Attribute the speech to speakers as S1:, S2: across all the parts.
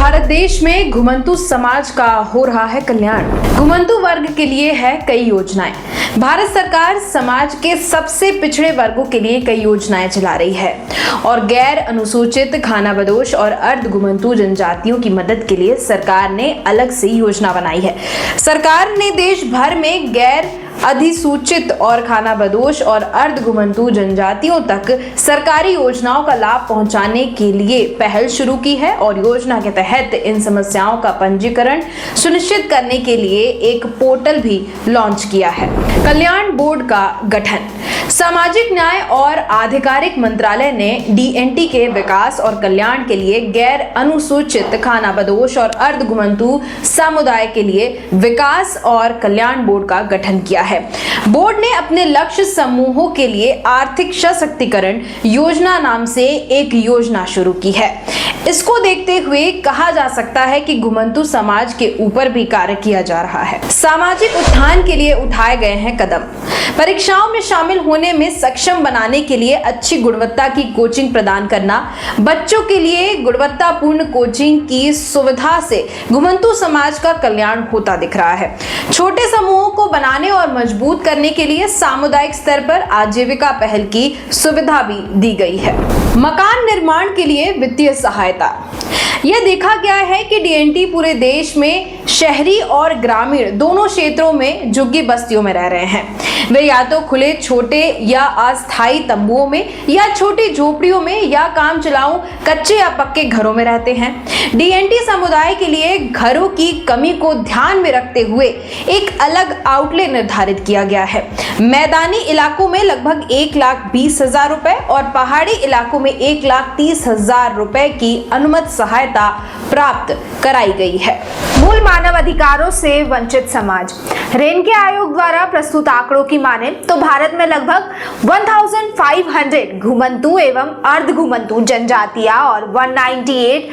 S1: भारत देश में घुमंतू समाज का हो रहा है कल्याण। घुमंतू वर्ग के लिए है कई योजनाएं। भारत सरकार समाज के सबसे पिछड़े वर्गों के लिए कई योजनाएं चला रही है और गैर अनुसूचित, खानाबदोश और अर्ध घुमंतू जनजातियों की मदद के लिए सरकार ने अलग से योजना बनाई है। सरकार ने देश भर में गैर अधिसूचित और खानाबदोश और अर्ध घुमंतू जनजातियों तक सरकारी योजनाओं का लाभ पहुंचाने के लिए पहल शुरू की है और योजना के तहत इन समस्याओं का पंजीकरण सुनिश्चित करने के लिए एक पोर्टल भी लॉन्च किया है। कल्याण बोर्ड का गठन। सामाजिक न्याय और आधिकारिक मंत्रालय ने डीएनटी के विकास और कल्याण के लिए गैर अनुसूचित, खानाबदोश और अर्ध घुमंतू समुदाय के लिए विकास और कल्याण बोर्ड का गठन किया है। बोर्ड ने अपने लक्ष्य समूहों के लिए आर्थिक सशक्तिकरण योजना नाम से एक योजना शुरू की है। इसको देखते हुए कहा जा सकता है कि घुमंतू समाज के ऊपर भी कार्य किया जा रहा है। सामाजिक उत्थान के लिए उठाए गए हैं कदम। परीक्षाओं में शामिल होने में सक्षम बनाने के लिए अच्छी गुणवत्ता की कोचिंग प्रदान करना, बच्चों के लिए गुणवत्तापूर्ण कोचिंग की सुविधा से घुमंतू समाज का कल्याण होता दिख रहा है। छोटे समूहों को बनाने और मजबूत करने के लिए सामुदायिक स्तर पर आजीविका पहल की सुविधा भी दी गई है। मकान निर्माण के लिए वित्तीय सहायता। यह देखा गया है कि डीएनटी पूरे देश में शहरी और ग्रामीण दोनों क्षेत्रों में झुग्गी बस्तियों में रह रहे हैं। वे या तो खुले छोटे या अस्थायी तंबुओं में या छोटी झोपड़ियों में या काम चलाऊ कच्चे या पक्के घरों में रहते हैं। डीएनटी समुदाय के लिए घरों की कमी को ध्यान में रखते हुए एक अलग आउटलेट निर्धारित किया गया है। मैदानी इलाकों में लगभग 1,20,000 रुपए और पहाड़ी इलाकों में 1,30,000 रुपए की अनुमत सहायता प्राप्त कराई गई है।
S2: मूल मानव अधिकारों से वंचित समाज। रेनके आयोग द्वारा प्रस्तुत आंकड़ों की माने तो भारत में लगभग 1500 घुमंतू एवं अर्ध घुमंतू जनजातियां और 198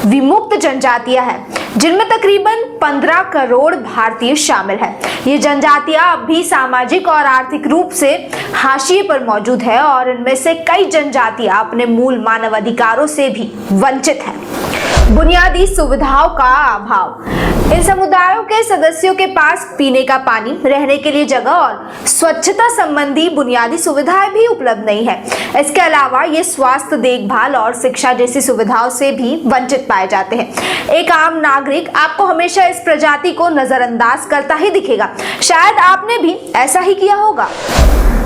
S2: विमुक्त जनजातियां हैं, जिनमें तकरीबन 15 करोड़ भारतीय शामिल हैं। ये जनजातियां अब भी सामाजिक और आर्थिक रूप से हाशिए पर मौजूद है और इनमें से कई जनजातियां अपने मूल मानव अधिकारों से भी वंचित हैं। बुनियादी सुविधाओं का अभाव। इन समुदायों के सदस्यों के पास पीने का पानी, रहने के लिए जगह और स्वच्छता संबंधी बुनियादी सुविधाएं भी उपलब्ध नहीं है। इसके अलावा ये स्वास्थ्य देखभाल और शिक्षा जैसी सुविधाओं से भी वंचित पाए जाते हैं। एक आम नागरिक आपको हमेशा इस प्रजाति को नजरअंदाज करता ही दिखेगा। शायद आपने भी ऐसा ही किया होगा।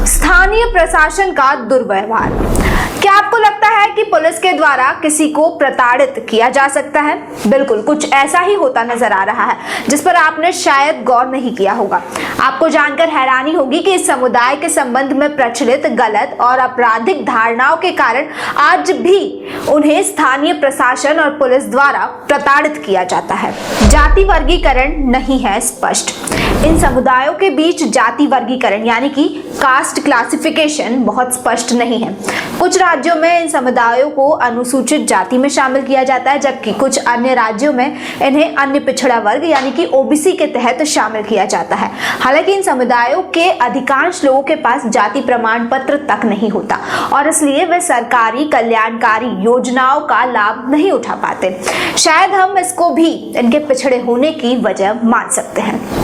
S2: स्थानीय प्रशासन का दुर्व्यवहार। क्या आपको लगता है कि पुलिस के द्वारा किसी को प्रताड़ित किया जा सकता है? बिल्कुल कुछ ऐसा ही होता नजर आ रहा है, जिस पर आपने शायद गौर नहीं किया होगा। आपको जानकर हैरानी होगी कि इस समुदाय के संबंध में प्रचलित गलत और आपराधिक धारणाओं के कारण आज भी उन्हें स्थानीय प्रशासन और पुलिस द्वारा प्रताड़ित किया जाता है। जाति वर्गीकरण नहीं है स्पष्ट। इन समुदायों के बीच जाति वर्गीकरण यानी कि कास्ट क्लासिफिकेशन बहुत स्पष्ट नहीं है। कुछ राज्यों में इन समुदायों को अनुसूचित जाति में शामिल किया जाता है, जबकि कुछ अन्य राज्यों में इन्हें अन्य पिछड़ा वर्ग यानी कि ओबीसी के तहत शामिल किया जाता है। हालांकि इन समुदायों के अधिकांश लोगों के पास जाति प्रमाण पत्र तक नहीं होता और इसलिए वे सरकारी कल्याणकारी योजनाओं का लाभ नहीं उठा पाते। शायद हम इसको भी इनके पिछड़े होने की वजह मान सकते हैं।